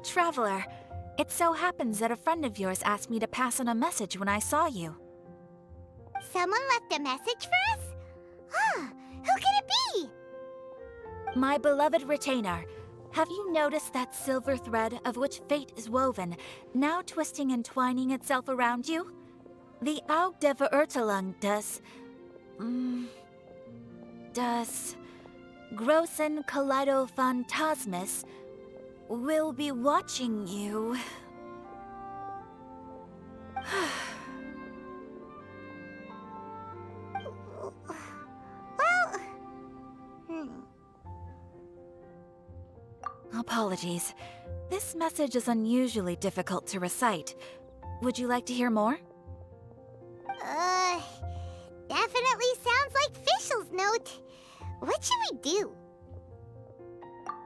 Traveler. It so happens that a friend of yours asked me to pass on a message when I saw you. Someone left a message for us? Huh, who could it be? My beloved retainer. Have you noticed that silver thread of which fate is woven, now twisting and twining itself around you? The Aug der Verurteilung does Großen Kaleidophantasmus will be watching you. Apologies. This message is unusually difficult to recite. Would you like to hear more? Definitely sounds like Fischl's note. What should we do?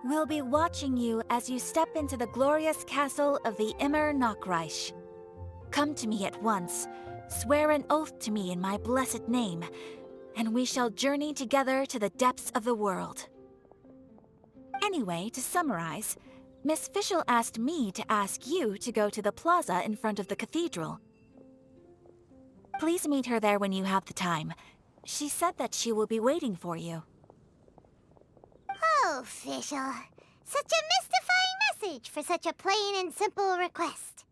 We'll be watching you as you step into the glorious castle of the Immer Nachreich. Come to me at once, swear an oath to me in my blessed name, and we shall journey together to the depths of the world. Anyway, to summarize, Miss Fischl asked me to ask you to go to the plaza in front of the cathedral. Please meet her there when you have the time. She said that she will be waiting for you. Oh, Fischl. Such a mystifying message for such a plain and simple request.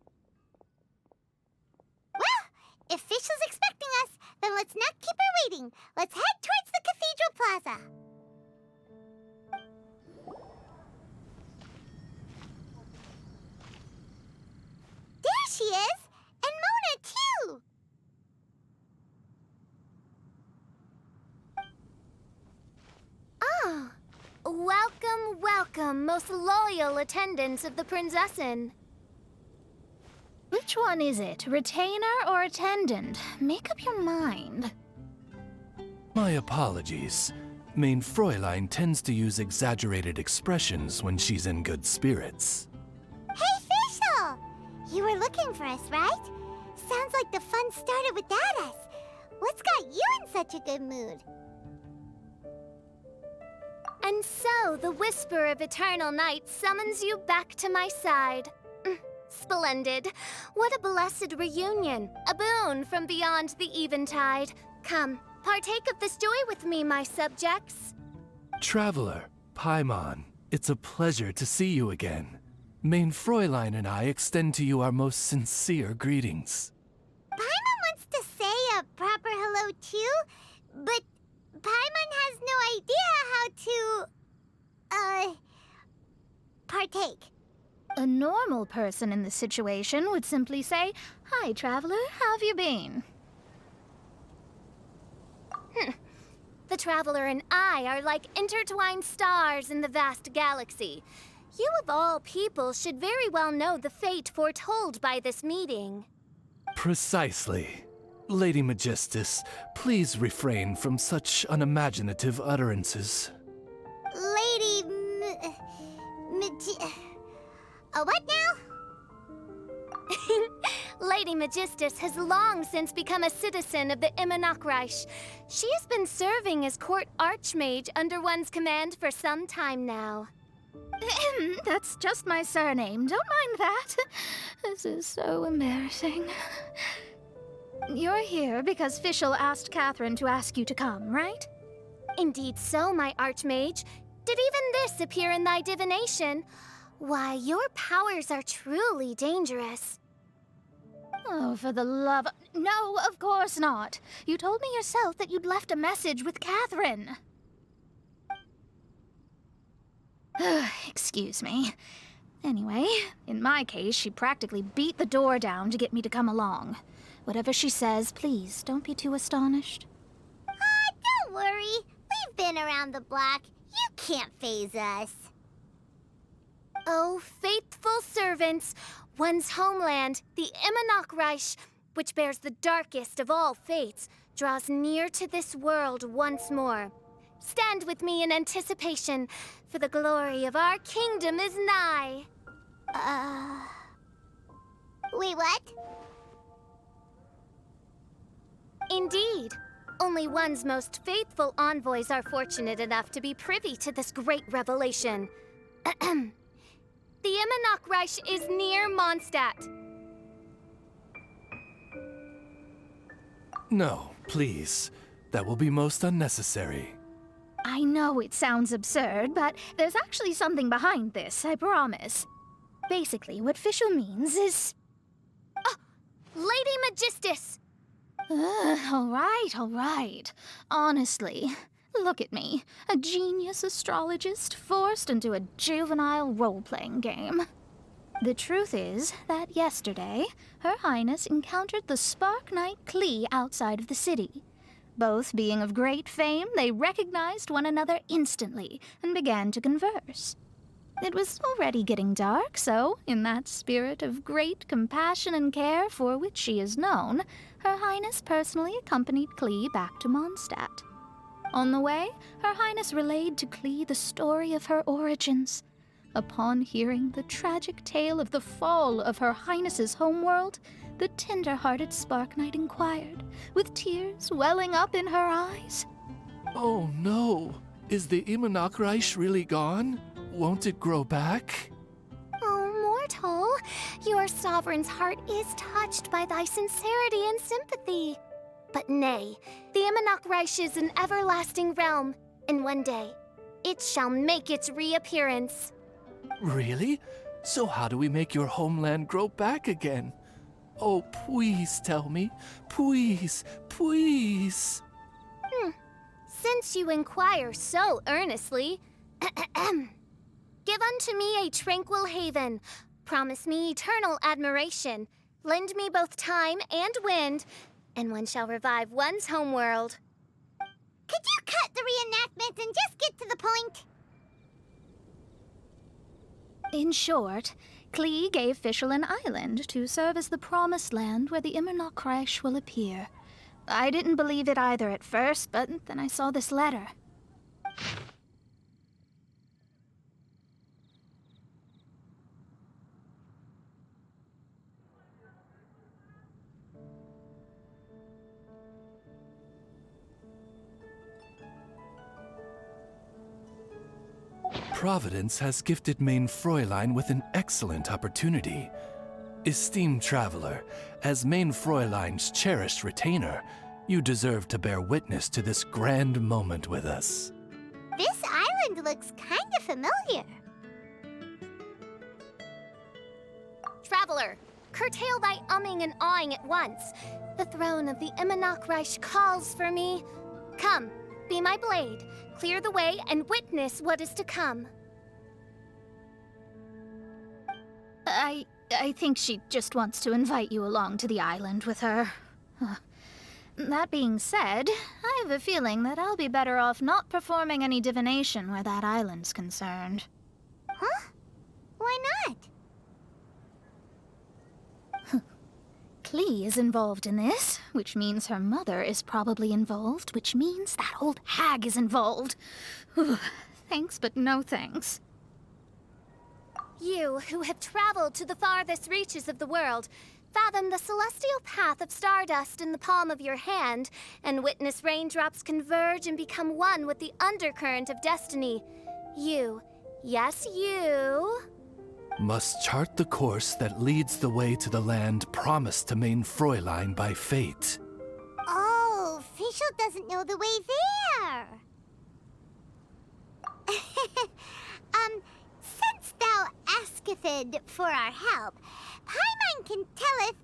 Well, if Fischl's expecting us, then let's not keep her waiting. Let's head towards the cathedral plaza. There she is! And Mona, too! Ah, welcome, welcome, most loyal attendants of the Prinzessin. Which one is it, retainer or attendant? Make up your mind. My apologies. Mein Fräulein tends to use exaggerated expressions when she's in good spirits. Hey, Fischl! You were looking for us, right? Sounds like the fun started without us. What's got you in such a good mood? And so, the whisper of eternal night summons you back to my side. Splendid. What a blessed reunion. A boon from beyond the eventide. Come, partake of this joy with me, my subjects. Traveler, Paimon, it's a pleasure to see you again. Mein Fräulein and I extend to you our most sincere greetings. Paimon wants to say a proper hello too, but Paimon has no idea how to, partake. A normal person in this situation would simply say, "Hi, traveler, how have you been?" The traveler and I are like intertwined stars in the vast galaxy. You of all people should very well know the fate foretold by this meeting. Precisely. Lady Magistus, please refrain from such unimaginative utterances. Lady what now? Lady Magistus has long since become a citizen of the Immer Nachreich. She has been serving as court archmage under one's command for some time now. That's just my surname. Don't mind that. This is so embarrassing. You're here because Fischl asked Catherine to ask you to come, right? Indeed so, my archmage. Did even this appear in thy divination? Why, your powers are truly dangerous. Oh, for the love of... No, of course not. You told me yourself that you'd left a message with Catherine. Excuse me. Anyway, in my case, she practically beat the door down to get me to come along. Whatever she says, please, don't be too astonished. Don't worry. We've been around the block. You can't faze us. Oh, faithful servants, one's homeland, the Immer Nachreich, which bears the darkest of all fates, draws near to this world once more. Stand with me in anticipation, for the glory of our kingdom is nigh. Wait, what? Indeed. Only one's most faithful envoys are fortunate enough to be privy to this great revelation. The Immernachtreich is near Mondstadt. No, please. That will be most unnecessary. I know it sounds absurd, but there's actually something behind this, I promise. Basically, what Fischl means is... Lady Magistus! All right. Honestly, look at me. A genius astrologist forced into a juvenile role-playing game. The truth is that yesterday, Her Highness encountered the Spark Knight Klee outside of the city. Both being of great fame, they recognized one another instantly and began to converse. It was already getting dark, so, in that spirit of great compassion and care for which she is known, Her Highness personally accompanied Klee back to Mondstadt. On the way, Her Highness relayed to Klee the story of her origins. Upon hearing the tragic tale of the fall of Her Highness's homeworld, the tender-hearted Spark Knight inquired, with tears welling up in her eyes. Oh no! Is the Immernachtreich really gone? Won't it grow back? Oh, mortal, your sovereign's heart is touched by thy sincerity and sympathy. But nay, the Immernachtreich is an everlasting realm, and one day, it shall make its reappearance. Really? So how do we make your homeland grow back again? Oh, please tell me. Please, please. Since you inquire so earnestly, give unto me a tranquil haven, promise me eternal admiration, lend me both time and wind, and one shall revive one's homeworld. Could you cut the reenactment and just get to the point? In short, Klee gave Fischl an island to serve as the promised land where the Immernachtreich will appear. I didn't believe it either at first, but then I saw this letter. Providence has gifted Mein Fräulein with an excellent opportunity. Esteemed traveler, as Mein Fräulein's cherished retainer, you deserve to bear witness to this grand moment with us. This island looks kind of familiar. Traveler, curtail thy umming and awing at once. The throne of the Immernachtreich calls for me. Come, be my blade, clear the way, and witness what is to come. I think she just wants to invite you along to the island with her. That being said, I have a feeling that I'll be better off not performing any divination where that island's concerned. Huh? Why not? Klee is involved in this, which means her mother is probably involved, which means that old hag is involved. Thanks, but no thanks. You, who have traveled to the farthest reaches of the world, fathom the celestial path of stardust in the palm of your hand, and witness raindrops converge and become one with the undercurrent of destiny. You, yes, you... must chart the course that leads the way to the land promised to Mein Fräulein by fate. Oh, Fischl doesn't know the way there. Since thou asketh for our help, Paimon can telleth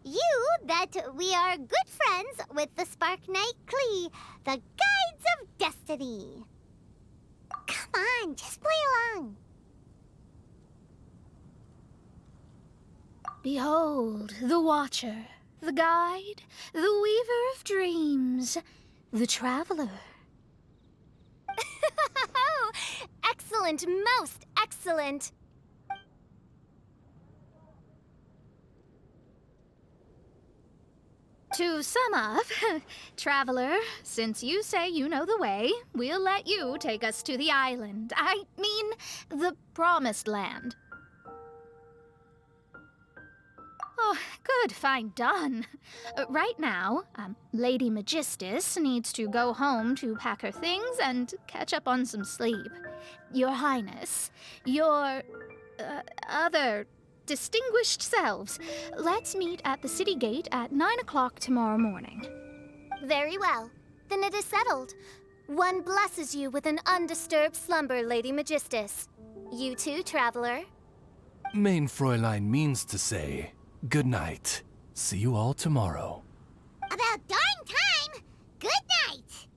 you that we are good friends with the Spark Knight Klee, the guides of destiny. Come on, just play along. Behold, the Watcher, the Guide, the Weaver of Dreams, the Traveler. Excellent, most excellent. To sum up, Traveler, since you say you know the way, we'll let you take us to the island. I mean, the Promised Land. Oh, good, fine, done. Right now, Lady Magistus needs to go home to pack her things and catch up on some sleep. Your Highness, your... other distinguished selves, let's meet at the city gate at 9 o'clock tomorrow morning. Very well. Then it is settled. One blesses you with an undisturbed slumber, Lady Magistus. You too, traveler. Mein Fräulein means to say, good night. See you all tomorrow. About darn time! Good night!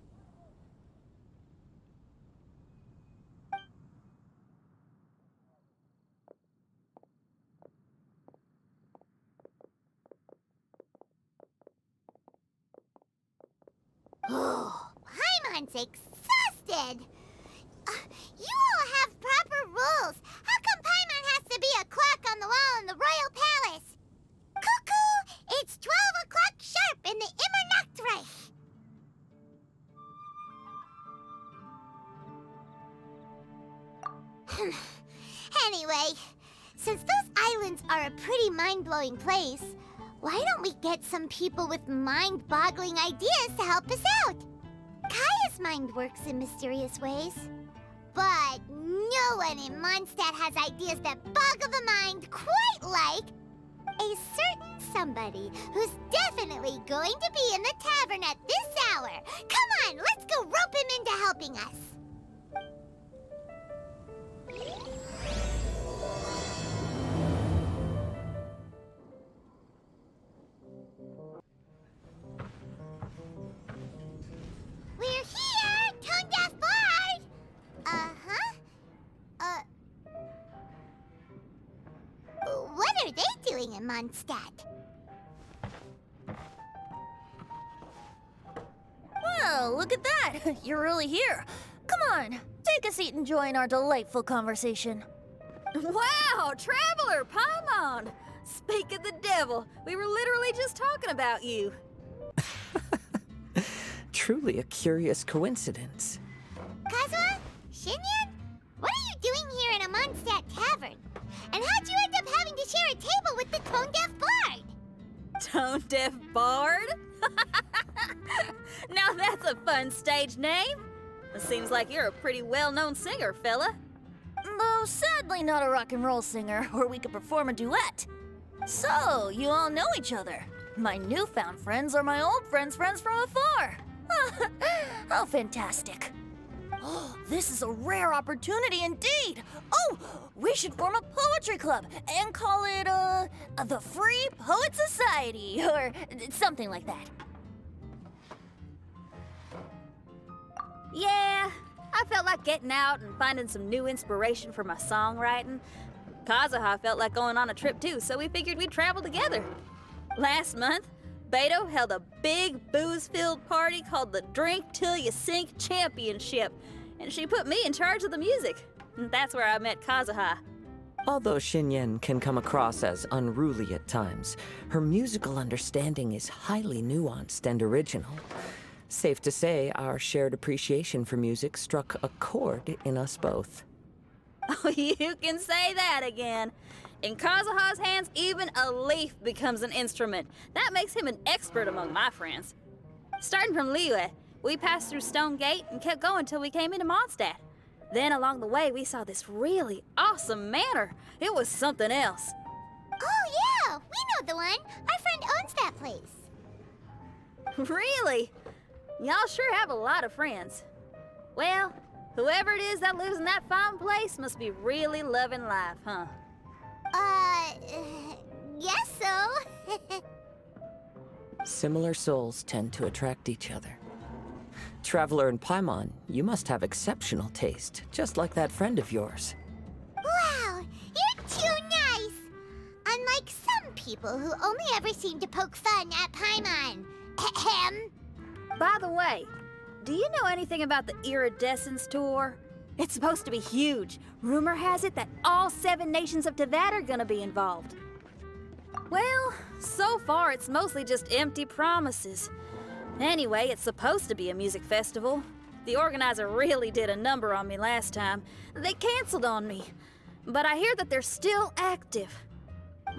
Oh, Paimon's exhausted! You all have proper rules. How come Paimon has to be a clock on the wall in the royal palace? Cuckoo! It's 12 o'clock sharp in the Immernachtreich! Anyway, since those islands are a pretty mind-blowing place, why don't we get some people with mind-boggling ideas to help us out? Kaya's mind works in mysterious ways. But no one in Mondstadt has ideas that boggle the mind quite like a certain somebody who's definitely going to be in the tavern at this hour. Come on, let's go rope him into helping us. We're here, tone-deaf bard! What are they doing in Mondstadt? Well, look at that! You're really here. Come on, take a seat and join our delightful conversation. Wow, Traveler, Paimon! Speak of the devil, we were literally just talking about you. Truly a curious coincidence. Kazuha? Shinyan? What are you doing here in a Mondstadt tavern? And how'd you end up having to share a table with the tone-deaf bard? Tone-deaf bard? Now that's a fun stage name. It seems like you're a pretty well-known singer, fella. Though sadly not a rock and roll singer, or we could perform a duet. So, you all know each other. My newfound friends are my old friends' friends from afar. How fantastic. Oh, this is a rare opportunity indeed. Oh, we should form a poetry club and call it, the Free Poet Society, or something like that. Yeah, I felt like getting out and finding some new inspiration for my songwriting. Kazuha felt like going on a trip too, so we figured we'd travel together. Last month, Beto held a big booze-filled party called the Drink Till You Sink Championship, and she put me in charge of the music. And that's where I met Kazuha. Although Shinyen can come across as unruly at times, her musical understanding is highly nuanced and original. Safe to say, our shared appreciation for music struck a chord in us both. Oh, you can say that again. In Kazuha's hands, even a leaf becomes an instrument. That makes him an expert among my friends. Starting from Liyue, we passed through Stone Gate and kept going till we came into Mondstadt. Then along the way, we saw this really awesome manor. It was something else. Oh yeah, we know the one. Our friend owns that place. Really? Y'all sure have a lot of friends. Well, whoever it is that lives in that fine place must be really loving life, huh? Guess so. Similar souls tend to attract each other. Traveler and Paimon, you must have exceptional taste, just like that friend of yours. Wow, you're too nice. Unlike some people who only ever seem to poke fun at Paimon. Ahem. By the way, do you know anything about the Iridescence Tour? It's supposed to be huge. Rumor has it that all 7 nations of Tevat are gonna be involved. Well, so far it's mostly just empty promises. Anyway, it's supposed to be a music festival. The organizer really did a number on me last time. They canceled on me. But I hear that they're still active.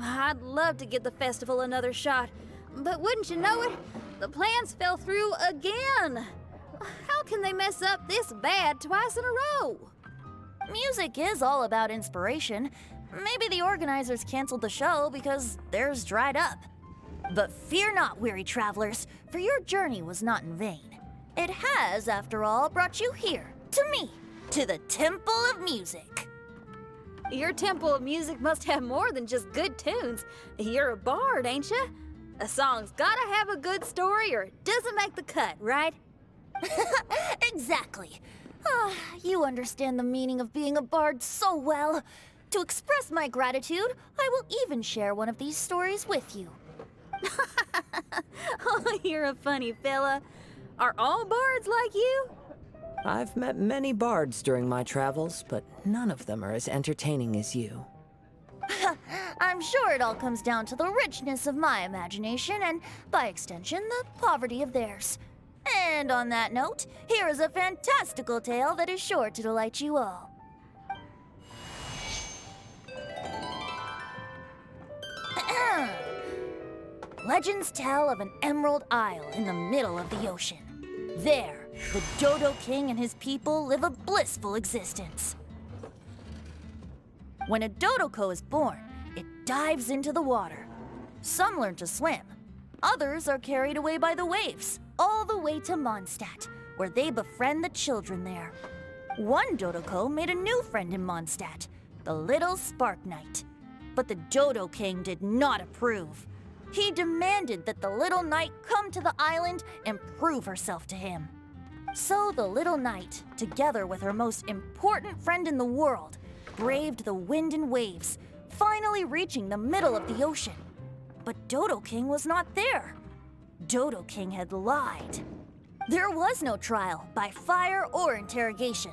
I'd love to give the festival another shot. But wouldn't you know it, the plans fell through again. How can they mess up this bad twice in a row? Music is all about inspiration. Maybe the organizers canceled the show because theirs dried up. But fear not, weary travelers, for your journey was not in vain. It has, after all, brought you here, to me, to the Temple of Music. Your Temple of Music must have more than just good tunes. You're a bard, ain't ya? A song's gotta have a good story or it doesn't make the cut, right? Exactly. Ah, you understand the meaning of being a bard so well. To express my gratitude, I will even share one of these stories with you. Oh, you're a funny fella. Are all bards like you? I've met many bards during my travels, but none of them are as entertaining as you. I'm sure it all comes down to the richness of my imagination and, by extension, the poverty of theirs. And on that note, here is a fantastical tale that is sure to delight you all. Legends tell of an emerald isle in the middle of the ocean. There, the Dodo King and his people live a blissful existence. When a Dodoko is born, it dives into the water. Some learn to swim. Others are carried away by the waves, all the way to Mondstadt, where they befriend the children there. One Dodoko made a new friend in Mondstadt, the little Spark Knight. But the Dodo King did not approve. He demanded that the little knight come to the island and prove herself to him. So the little knight, together with her most important friend in the world, braved the wind and waves, finally reaching the middle of the ocean. But Dodo King was not there. Dodo King had lied. There was no trial by fire or interrogation.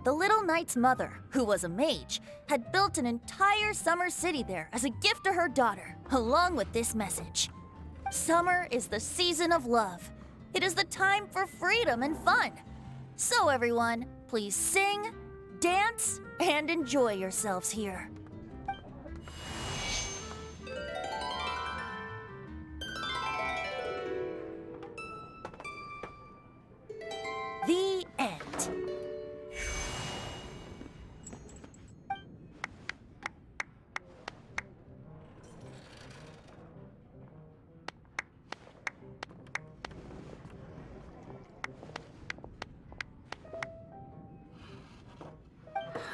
The little knight's mother, who was a mage, had built an entire summer city there as a gift to her daughter, along with this message. Summer is the season of love. It is the time for freedom and fun. So everyone, please sing, dance, and enjoy yourselves here. The end.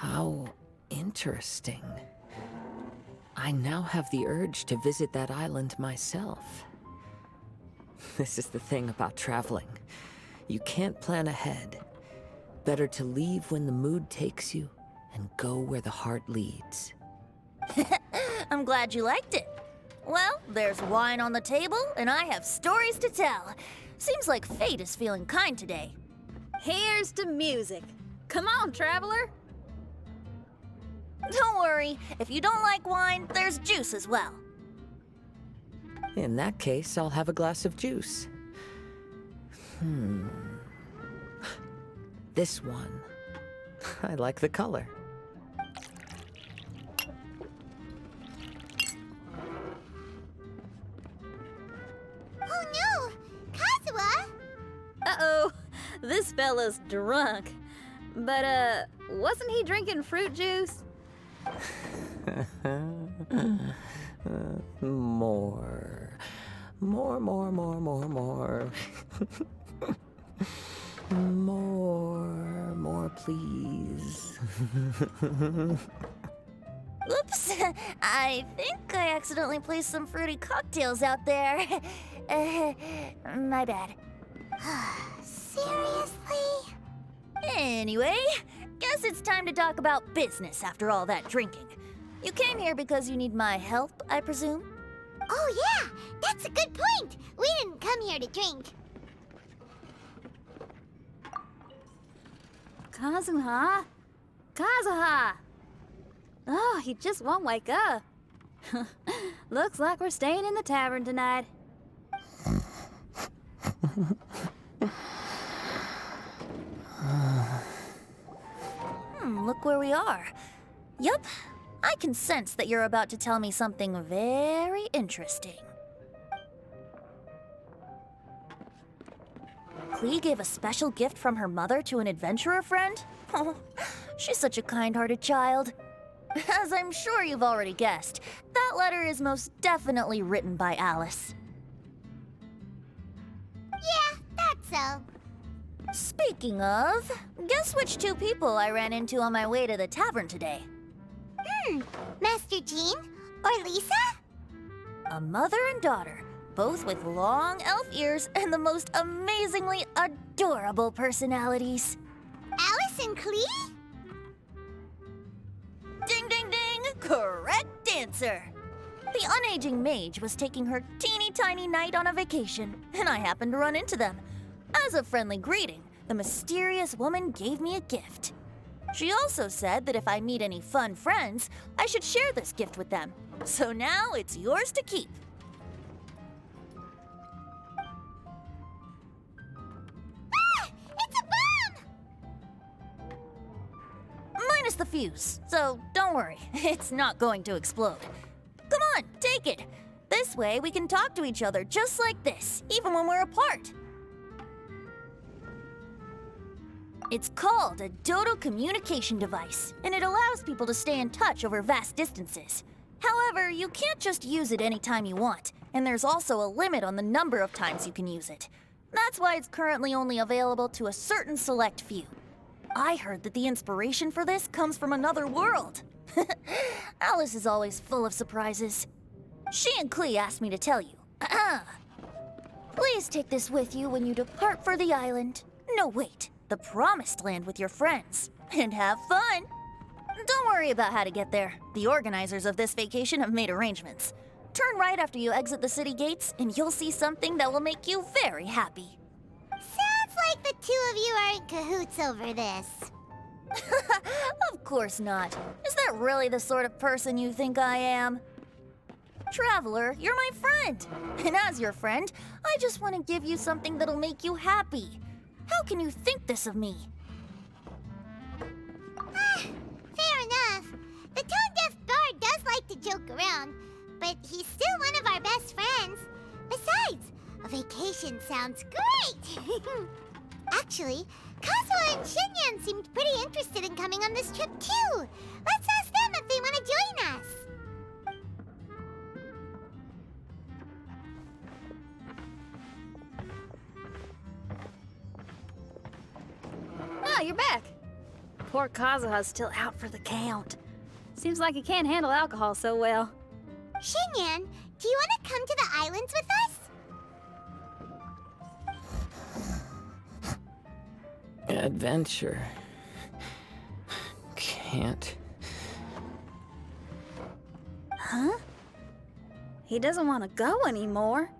How interesting. I now have the urge to visit that island myself. This is the thing about traveling. You can't plan ahead. Better to leave when the mood takes you and go where the heart leads. I'm glad you liked it. Well, there's wine on the table, and I have stories to tell. Seems like fate is feeling kind today. Here's to music. Come on, traveler. Don't worry, if you don't like wine, there's juice as well. In that case, I'll have a glass of juice. This one. I like the color. Oh no! Kazuha! Uh-oh, this fella's drunk. But, wasn't he drinking fruit juice? More. More, please. Oops, I think I accidentally placed some fruity cocktails out there. My bad. Seriously? Anyway, guess it's time to talk about business after all that drinking. You came here because you need my help, I presume? Oh yeah, that's a good point. We didn't come here to drink. Kazuha? Kazuha! Oh, he just won't wake up. Looks like we're staying in the tavern tonight. Look where we are. Yup, I can sense that you're about to tell me something very interesting. Klee gave a special gift from her mother to an adventurer friend? Oh, she's such a kind-hearted child. As I'm sure you've already guessed, that letter is most definitely written by Alice. Yeah, that's so. Speaking of, guess which two people I ran into on my way to the tavern today? Master Jean or Lisa? A mother and daughter, both with long elf ears and the most amazingly adorable personalities. Alice and Klee? Ding, ding, ding! Correct answer! The unaging mage was taking her teeny tiny knight on a vacation, and I happened to run into them. As a friendly greeting, the mysterious woman gave me a gift. She also said that if I meet any fun friends, I should share this gift with them. So now it's yours to keep. Ah! It's a bomb! Minus the fuse, so don't worry, it's not going to explode. Come on, take it. This way we can talk to each other just like this, even when we're apart. It's called a Dodo communication device, and it allows people to stay in touch over vast distances. However, you can't just use it anytime you want, and there's also a limit on the number of times you can use it. That's why it's currently only available to a certain select few. I heard that the inspiration for this comes from another world. Alice is always full of surprises. She and Klee asked me to tell you. Please take this with you when you depart for the island. No, wait. The promised land with your friends, and have fun. Don't worry about how to get there. The organizers of this vacation have made arrangements. Turn right after you exit the city gates, and you'll see something that will make you very happy. Sounds like the two of you are in cahoots over this. Of course not. Is that really the sort of person you think I am? Traveler, you're my friend. And as your friend, I just want to give you something that'll make you happy. How can you think this of me? Fair enough. The tone-deaf bard does like to joke around, but he's still one of our best friends. Besides, a vacation sounds great! Actually, Kazuha and Shinyan seemed pretty interested in coming on this trip too. Let's ask them if they want to join us. Ah, you're back. Poor Kazuha's still out for the count. Seems like he can't handle alcohol so well. Shinyan, do you want to come to the islands with us? Adventure. Can't. Huh? He doesn't want to go anymore.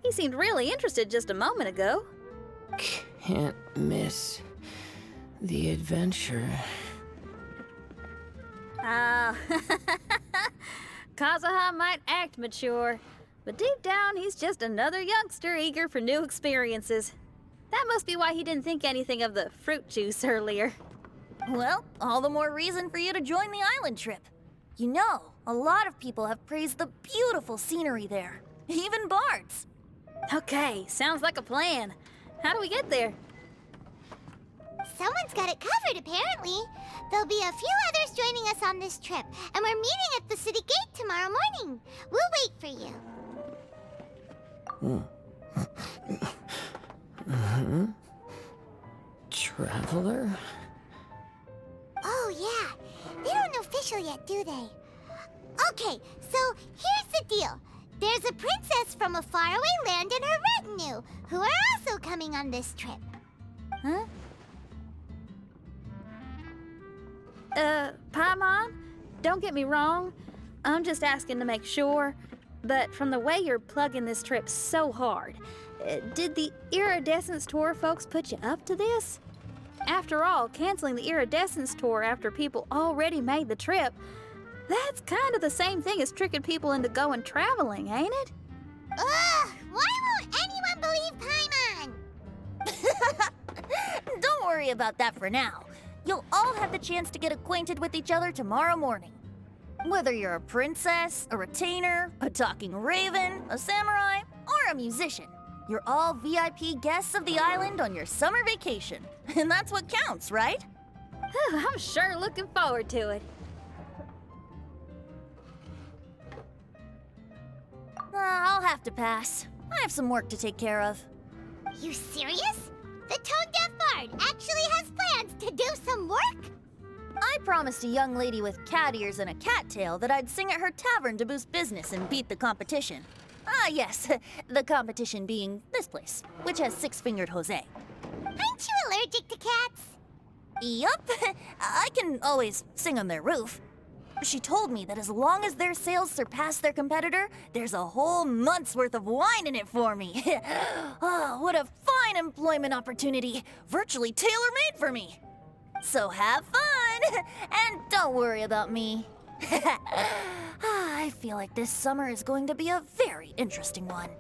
He seemed really interested just a moment ago. Can't miss the adventure. Ah, Kazuha might act mature, but deep down he's just another youngster eager for new experiences. That must be why he didn't think anything of the fruit juice earlier. Well, all the more reason for you to join the island trip. You know, a lot of people have praised the beautiful scenery there, even bards. Okay, sounds like a plan. How do we get there? Someone's got it covered, apparently. There'll be a few others joining us on this trip, and we're meeting at the city gate tomorrow morning. We'll wait for you. Traveler? Oh, yeah. They don't know official yet, do they? Okay, so here's the deal. There's a princess from a faraway land and her retinue, who are also coming on this trip. Huh? Paimon, don't get me wrong. I'm just asking to make sure. But from the way you're plugging this trip so hard, did the Iridescence Tour folks put you up to this? After all, canceling the Iridescence Tour after people already made the trip, that's kind of the same thing as tricking people into going traveling, ain't it? Ugh! Why won't anyone believe Paimon? Don't worry about that for now. You'll all have the chance to get acquainted with each other tomorrow morning. Whether you're a princess, a retainer, a talking raven, a samurai, or a musician, you're all VIP guests of the island on your summer vacation. And that's what counts, right? I'm sure looking forward to it. have to pass. I have some work to take care of. You serious? The tone-deaf bard actually has plans to do some work? I promised a young lady with cat ears and a cat tail that I'd sing at her tavern to boost business and beat the competition. Ah, yes, the competition being this place, which has six-fingered Jose. Aren't you allergic to cats? Yup, I can always sing on their roof. She told me that as long as their sales surpass their competitor, there's a whole month's worth of wine in it for me. Oh, what a fine employment opportunity, virtually tailor-made for me. So have fun, and don't worry about me. I feel like this summer is going to be a very interesting one.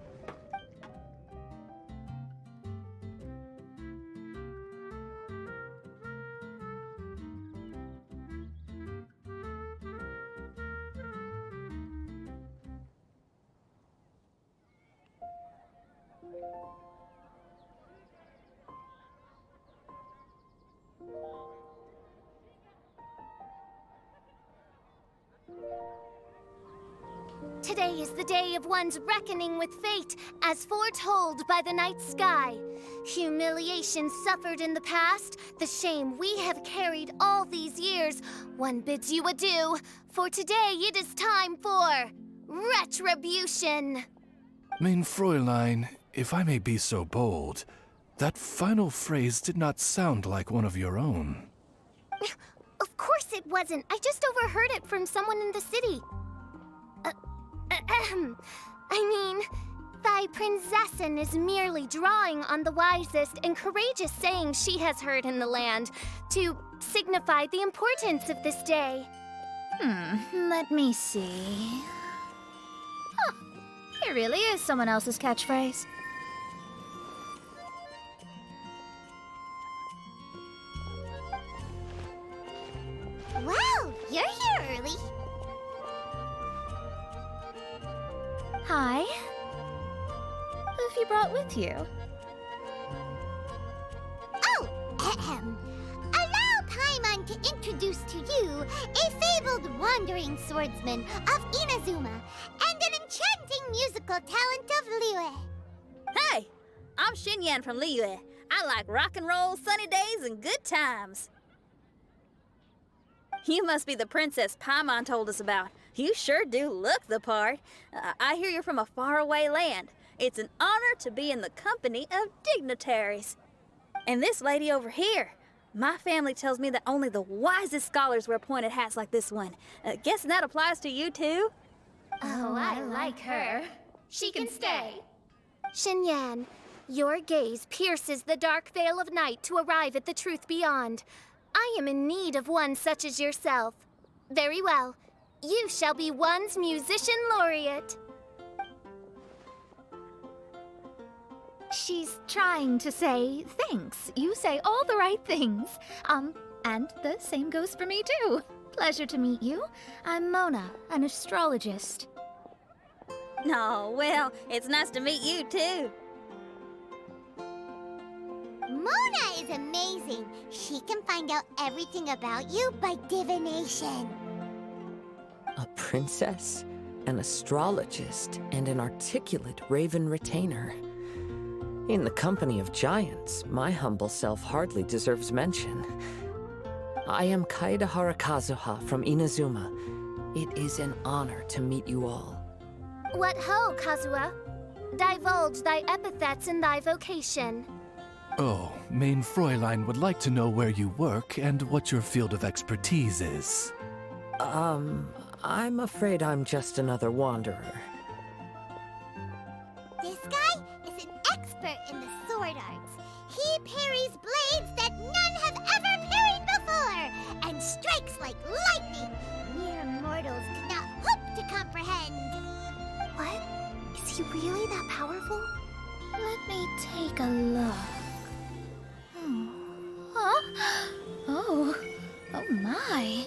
Today is the day of one's reckoning with fate, as foretold by the night sky. Humiliation suffered in the past, the shame we have carried all these years, one bids you adieu, for today it is time for retribution. Mein Fräulein, if I may be so bold, that final phrase did not sound like one of your own. Of course it wasn't. I just overheard it from someone in the city. I mean, thy prinzessin is merely drawing on the wisest and courageous sayings she has heard in the land to signify the importance of this day. Let me see. Huh, it really is someone else's catchphrase. Wow, you're here early. Hi. Who have you brought with you? Oh, allow Paimon to introduce to you a fabled wandering swordsman of Inazuma and an enchanting musical talent of Liyue. Hey, I'm Xinyan from Liyue. I like rock and roll, sunny days, and good times. You must be the princess Paimon told us about. You sure do look the part. I hear you're from a faraway land. It's an honor to be in the company of dignitaries. And this lady over here, my family tells me that only the wisest scholars wear pointed hats like this one. Guessing that applies to you too? Oh, I like her. She can stay. Xinyan, your gaze pierces the dark veil of night to arrive at the truth beyond. I am in need of one such as yourself. Very well. You shall be one's musician laureate. She's trying to say thanks. You say all the right things. And the same goes for me too. Pleasure to meet you. I'm Mona, an astrologist. Oh, well, it's nice to meet you too. Mona is amazing. She can find out everything about you by divination. A princess, an astrologist, and an articulate raven retainer. In the company of giants, my humble self hardly deserves mention. I am Kaida Harakazuha from Inazuma. It is an honor to meet you all. What ho, Kazuha? Divulge thy epithets and thy vocation. Oh, Mein Fräulein would like to know where you work and what your field of expertise is. I'm afraid I'm just another wanderer. This guy is an expert in the sword arts. He parries blades that none have ever parried before, and strikes like lightning. Mere mortals could not hope to comprehend. What? Is he really that powerful? Let me take a look. Huh? Oh my.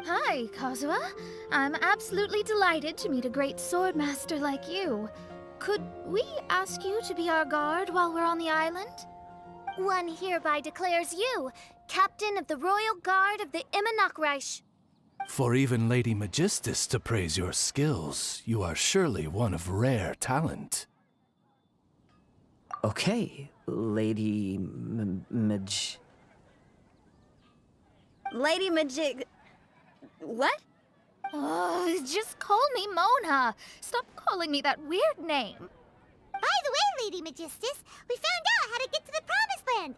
Hi, Kazuha. I'm absolutely delighted to meet a great swordmaster like you. Could we ask you to be our guard while we're on the island? One hereby declares you Captain of the Royal Guard of the Imanakreich. For even Lady Magistus to praise your skills, you are surely one of rare talent. Okay, Lady Lady Majig... What? Oh, just call me Mona. Stop calling me that weird name. By the way, Lady Magistus, we found out how to get to the Promised Land.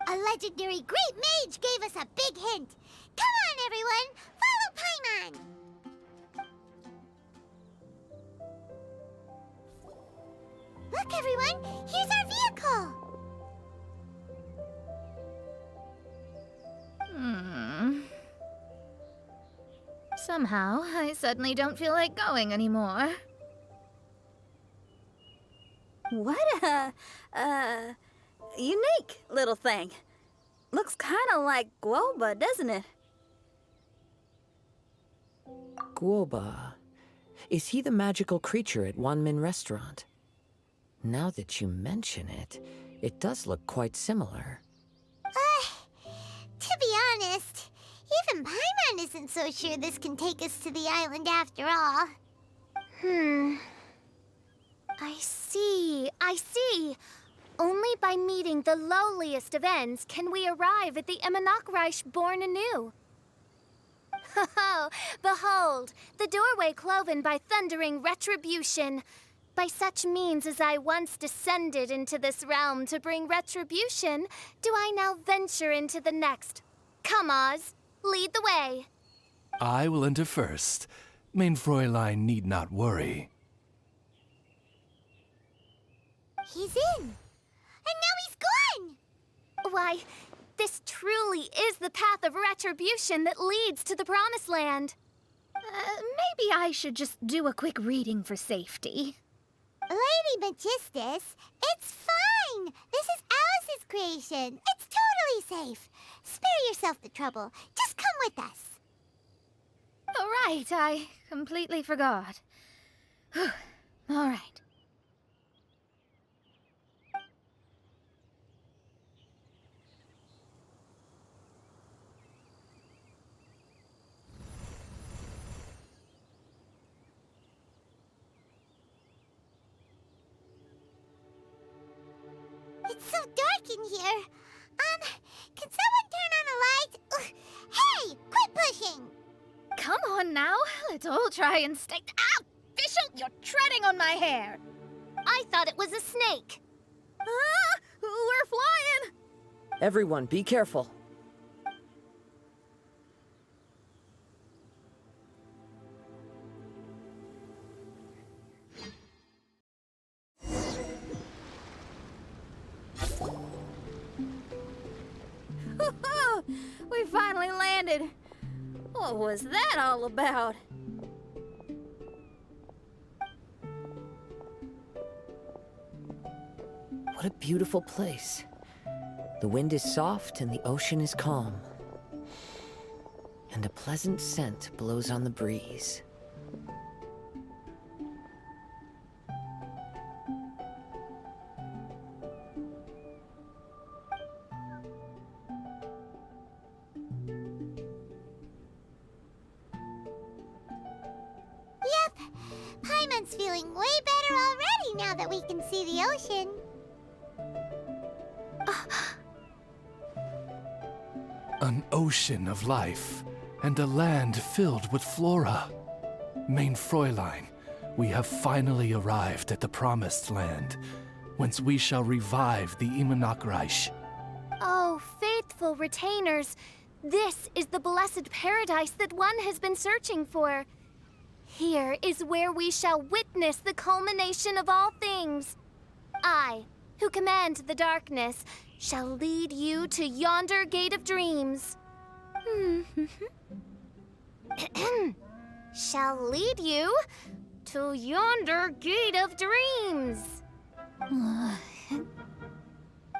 A legendary great mage gave us a big hint. Come on, everyone! Follow Paimon! Look, everyone! Here's our vehicle! Somehow, I suddenly don't feel like going anymore. What a, unique little thing. Looks kind of like guoba, doesn't it? Guoba. Is he the magical creature at Wanmin Restaurant? Now that you mention it, it does look quite similar. To be honest, even Paimon isn't so sure this can take us to the island after all. I see. Only by meeting the lowliest of ends can we arrive at the Imanakreich born anew. Ho, behold, the doorway cloven by thundering retribution. By such means as I once descended into this realm to bring retribution, do I now venture into the next. Come, Oz, lead the way. I will enter first. Mein Fräulein need not worry. He's in! And now he's gone! Why, this truly is the path of retribution that leads to the Promised Land. Maybe I should just do a quick reading for safety. Lady Magistus, it's fine! This is Alice's creation. It's totally safe. Spare yourself the trouble. Just come with us. All right, I completely forgot. All right. It's so dark in here. Can someone turn on a light? Ugh. Hey, quit pushing! Come on now, let's all try and stay. Ow! Bishop, you're treading on my hair. I thought it was a snake. Ah! We're flying! Everyone, be careful. We finally landed. What was that all about? What a beautiful place. The wind is soft and the ocean is calm. And a pleasant scent blows on the breeze. Yep, Paimon's feeling way better already now that we can see the ocean. An ocean of life, and a land filled with flora. Mein Fräulein, we have finally arrived at the Promised Land, whence we shall revive the Imanakreich. Oh, faithful retainers, this is the blessed paradise that one has been searching for. Here is where we shall witness the culmination of all things. I, who command the darkness, shall lead you to yonder gate of dreams. Shall lead you to yonder gate of dreams.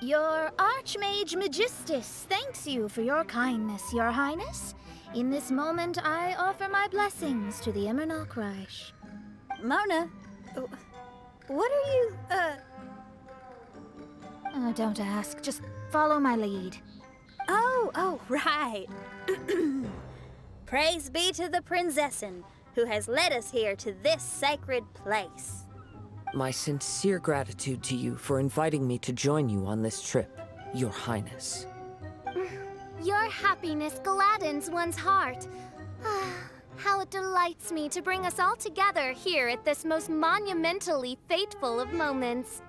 Your Archmage Magistus thanks you for your kindness, Your Highness. In this moment, I offer my blessings to the Imanakreich. Mona, what are you, Oh, don't ask. Just follow my lead. Oh, right. Praise be to the Prinzessin, who has led us here to this sacred place. My sincere gratitude to you for inviting me to join you on this trip, Your Highness. Your happiness gladdens one's heart. How it delights me to bring us all together here at this most monumentally fateful of moments.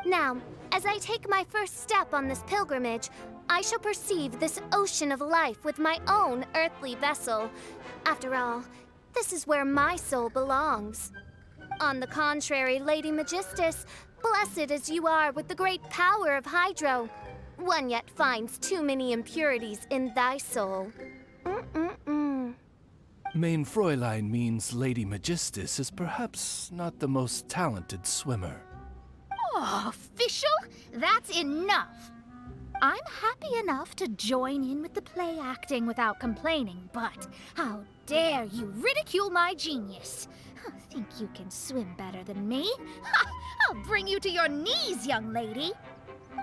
Now, as I take my first step on this pilgrimage, I shall perceive this ocean of life with my own earthly vessel. After all, this is where my soul belongs. On the contrary, Lady Magistus, blessed as you are with the great power of Hydro, one yet finds too many impurities in thy soul. Main Fräulein means Lady Magistus is perhaps not the most talented swimmer. Oh, official? That's enough. I'm happy enough to join in with the play acting without complaining, but how dare you ridicule my genius? Think you can swim better than me? Ha! I'll bring you to your knees, young lady.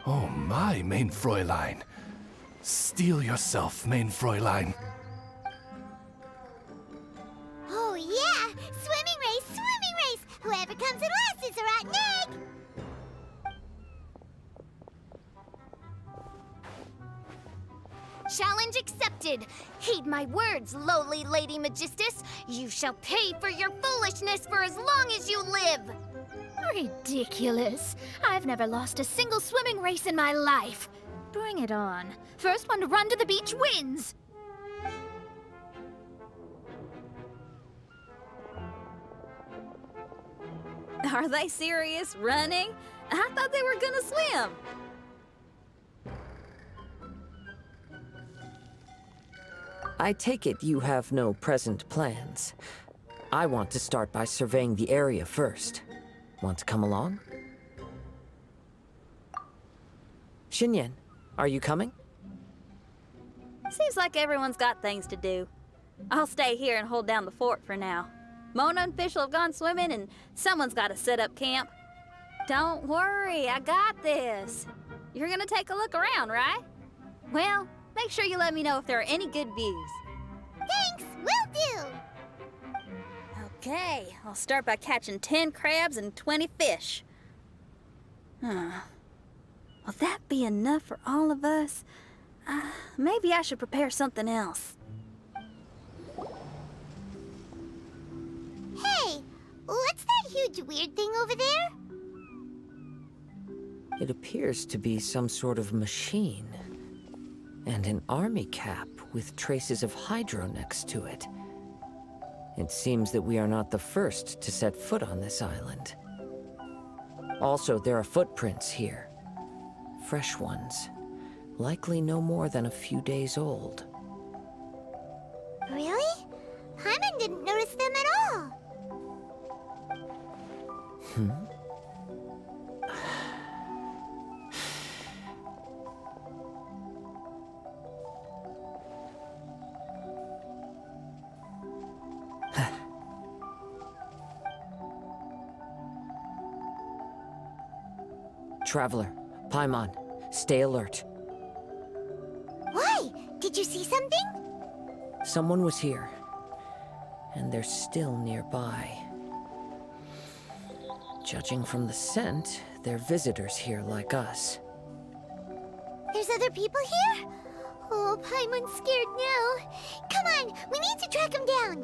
Oh my, Main Fräulein. Steel yourself, Main Fräulein. Oh, yeah! Swimming race, swimming race! Whoever comes in last is a rotten egg! Challenge accepted. Heed my words, lowly Lady Magistus. You shall pay for your foolishness for as long as you live. Ridiculous. I've never lost a single swimming race in my life. Bring it on. First one to run to the beach wins. Are they serious? Running? I thought they were gonna swim. I take it you have no present plans. I want to start by surveying the area first. Want to come along? Xinyan, are you coming? Seems like everyone's got things to do. I'll stay here and hold down the fort for now. Mona and Fischl have gone swimming, and someone's got to set up camp. Don't worry, I got this. You're gonna take a look around, right? Well, make sure you let me know if there are any good views. Thanks, will do! Okay, I'll start by catching 10 crabs and 20 fish. Will that be enough for all of us? Maybe I should prepare something else. Hey, what's that huge weird thing over there? It appears to be some sort of machine. And an army cap with traces of Hydro next to it. It seems that we are not the first to set foot on this island. Also, there are footprints here. Fresh ones. Likely no more than a few days old. Really? Paimon didn't notice them at all. Traveler, Paimon, stay alert. Why? Did you see something? Someone was here, and they're still nearby. Judging from the scent, they're visitors here like us. There's other people here? Oh, Paimon's scared now. Come on, we need to track him down.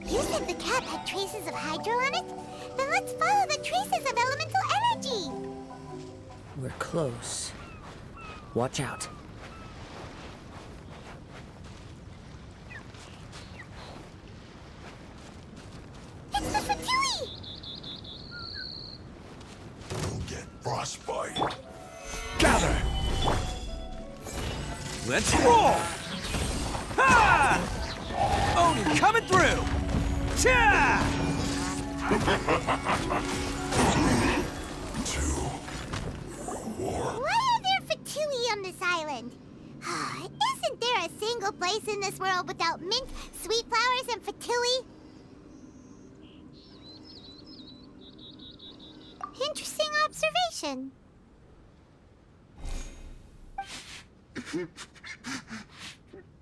You said the cap had traces of Hydro on it? Then let's follow the traces of elemental energy. We're close. Watch out. It's the Fatui! You'll get frostbite. Gather! Let's roll! Ha! Odin coming through! Cha! Why are there Fatui on this island? Isn't there a single place in this world without mint, sweet flowers, and Fatui? Interesting observation.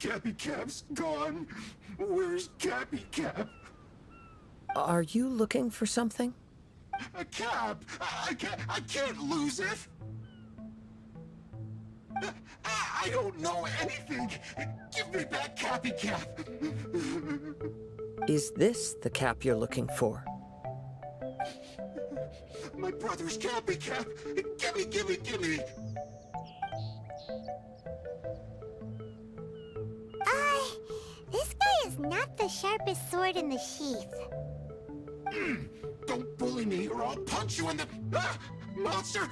Cappy Cap's gone. Where's Cappy Cap? Are you looking for something? A cap! I can't lose it! I don't know anything! Give me back Cappy Cap! Is this the cap you're looking for? My brother's Cappy Cap! Gimme! This guy is not the sharpest sword in the sheath. Don't bully me or I'll punch you in the... Ah! Monster!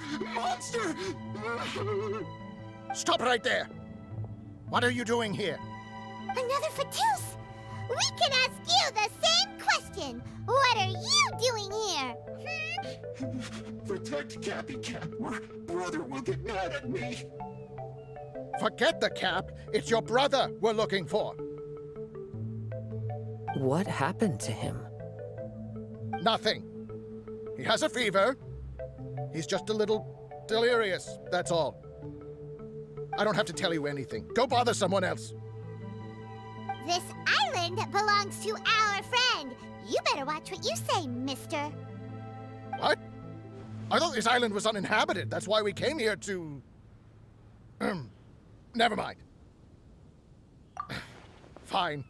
Stop right there! What are you doing here? Another Fatus! We can ask you the same question! What are you doing here? Protect Cappy Cap or brother will get mad at me. Forget the cap. It's your brother we're looking for. What happened to him? Nothing. He has a fever. He's just a little delirious, that's all. I don't have to tell you anything. Go bother someone else. This island belongs to our friend. You better watch what you say, mister. What? I thought this island was uninhabited. That's why we came here to... Never mind. Fine.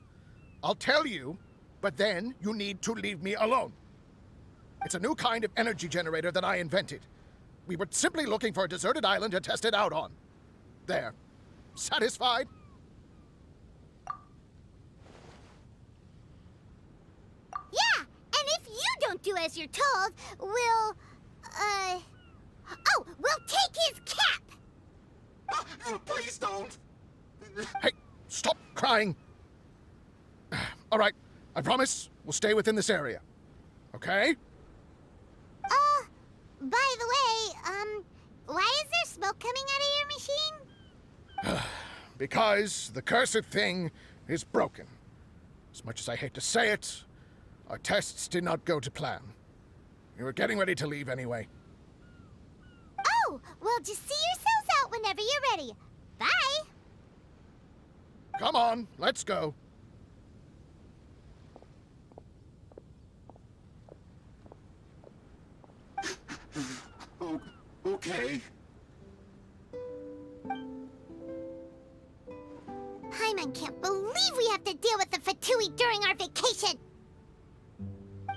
I'll tell you, but then you need to leave me alone. It's a new kind of energy generator that I invented. We were simply looking for a deserted island to test it out on. There. Satisfied? Yeah, and if you don't do as you're told, we'll take his cap! Please don't! Hey, stop crying. All right, I promise we'll stay within this area. Okay? By the way, why is there smoke coming out of your machine? Because the cursed thing is broken. As much as I hate to say it, our tests did not go to plan. We were getting ready to leave anyway. Oh, well, just see yourselves out whenever you're ready. Bye! Come on, let's go. Okay. Paimon can't believe we have to deal with the Fatui during our vacation!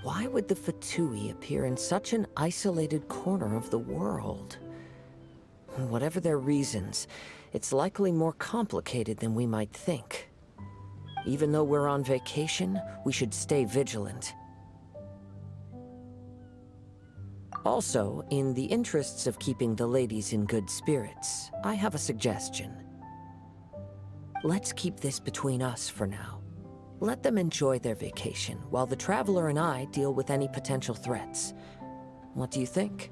Why would the Fatui appear in such an isolated corner of the world? Whatever their reasons, it's likely more complicated than we might think. Even though we're on vacation, we should stay vigilant. Also, in the interests of keeping the ladies in good spirits, I have a suggestion. Let's keep this between us for now. Let them enjoy their vacation, while the Traveler and I deal with any potential threats. What do you think?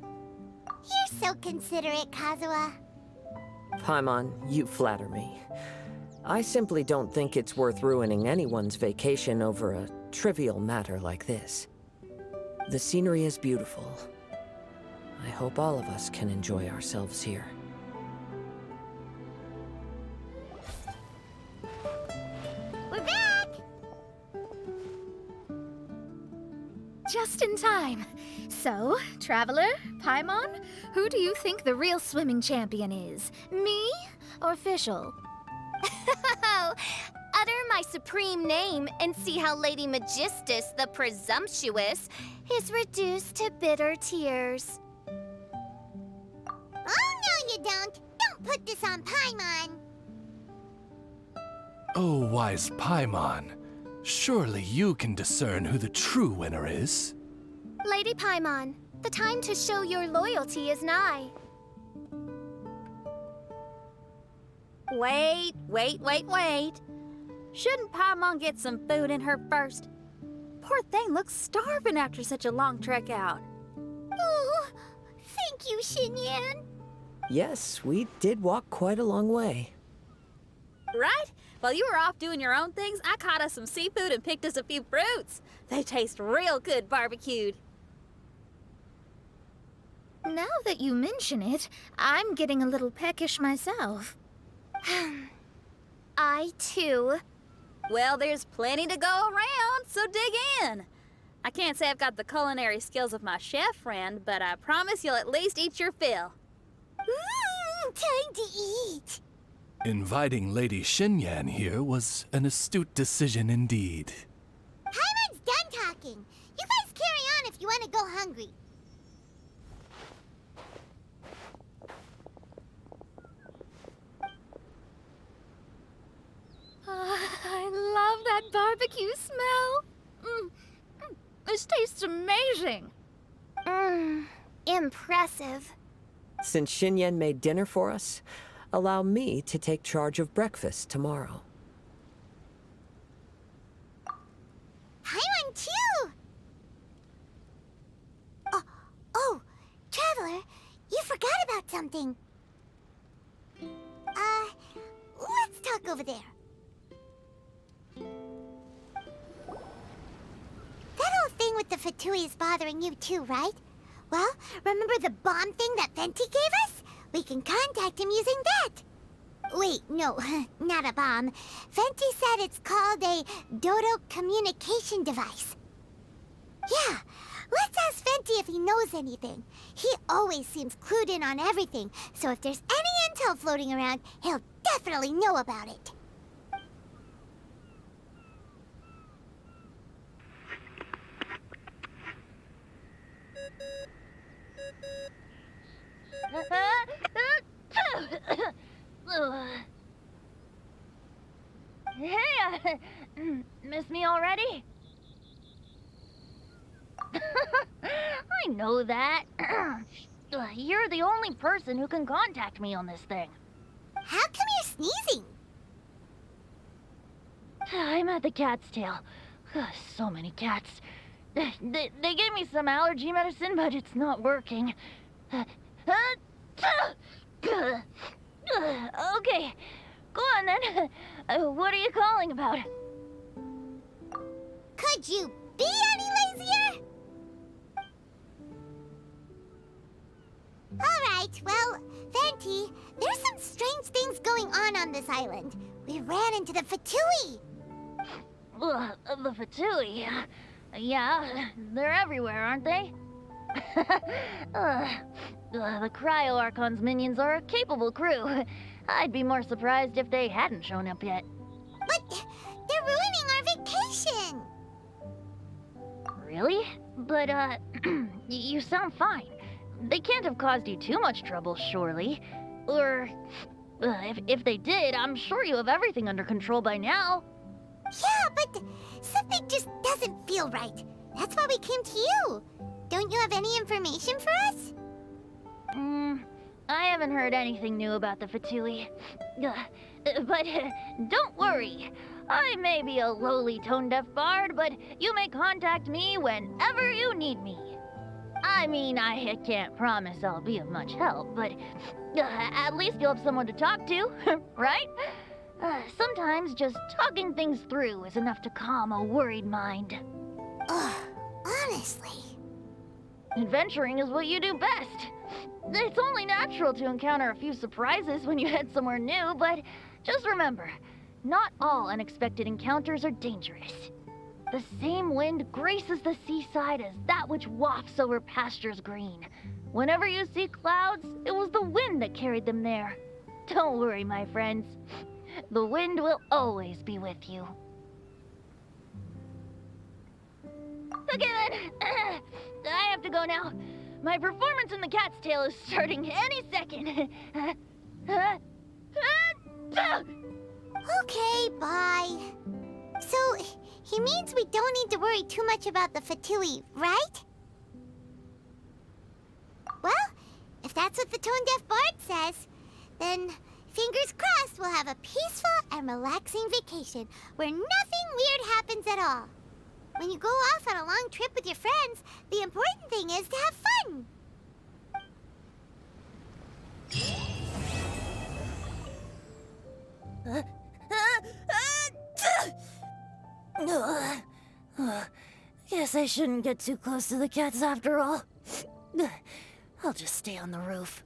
You're so considerate, Kazuha. Paimon, you flatter me. I simply don't think it's worth ruining anyone's vacation over a trivial matter like this. The scenery is beautiful. I hope all of us can enjoy ourselves here. We're back! Just in time. So, Traveler, Paimon, who do you think the real swimming champion is? Me or Fischl? Utter my supreme name and see how Lady Magistus, the presumptuous, is reduced to bitter tears. Oh, no you don't! Don't put this on Paimon! Oh, wise Paimon. Surely you can discern who the true winner is. Lady Paimon, the time to show your loyalty is nigh. Wait. Shouldn't Paimon get some food in her first? Poor thing looks starving after such a long trek out. Oh, thank you, Xinyan. Yes, we did walk quite a long way. Right? While you were off doing your own things, I caught us some seafood and picked us a few fruits. They taste real good barbecued. Now that you mention it, I'm getting a little peckish myself. I I too. Well, there's plenty to go around, so dig in. I can't say I've got the culinary skills of my chef friend, but I promise you'll at least eat your fill. Time to eat. Inviting Lady Xinyan here was an astute decision indeed. Paimon's done talking. You guys carry on if you want to go hungry. I love that barbecue smell. This tastes amazing. Impressive. Since Xinyan made dinner for us, allow me to take charge of breakfast tomorrow. Paimon too. Oh, Traveler, you forgot about something. Let's talk over there. That whole thing with the Fatui is bothering you too, right? Well, remember the bomb thing that Venti gave us? We can contact him using that. Wait, no, not a bomb. Venti said it's called a Dodo communication device. Yeah, let's ask Venti if he knows anything. He always seems clued in on everything, so if there's any intel floating around, he'll definitely know about it. Hey, miss me already? I know that. You're the only person who can contact me on this thing. How come you're sneezing? I'm at the cat's tail. So many cats. They gave me some allergy medicine, but it's not working. Okay, go on then. What are you calling about? Could you be any lazier? Alright, well, Venti, there's some strange things going on this island. We ran into the Fatui. The Fatui? Yeah, they're everywhere, aren't they? The Cryo Archon's minions are a capable crew. I'd be more surprised if they hadn't shown up yet. But they're ruining our vacation. Really? But, you sound fine. They can't have caused you too much trouble, surely. Or, if they did, I'm sure you have everything under control by now. Yeah, but something just doesn't feel right. That's why we came to you. Don't you have any information for us? I haven't heard anything new about the Fatui. But don't worry. I may be a lowly tone-deaf bard, but you may contact me whenever you need me. I mean, I can't promise I'll be of much help, but at least you'll have someone to talk to, right? Sometimes just talking things through is enough to calm a worried mind. Honestly. Adventuring is what you do best. It's only natural to encounter a few surprises when you head somewhere new, but just remember, not all unexpected encounters are dangerous. The same wind graces the seaside as that which wafts over pastures green. Whenever you see clouds, it was the wind that carried them there. Don't worry, my friends. The wind will always be with you. Okay then, I have to go now. My performance in the cat's tail is starting any second. Okay, bye. So, he means we don't need to worry too much about the Fatui, right? Well, if that's what the tone-deaf bard says, then fingers crossed we'll have a peaceful and relaxing vacation where nothing weird happens at all. When you go off on a long trip with your friends, the important thing is to have fun. Guess I shouldn't get too close to the cats after all. I'll just stay on the roof.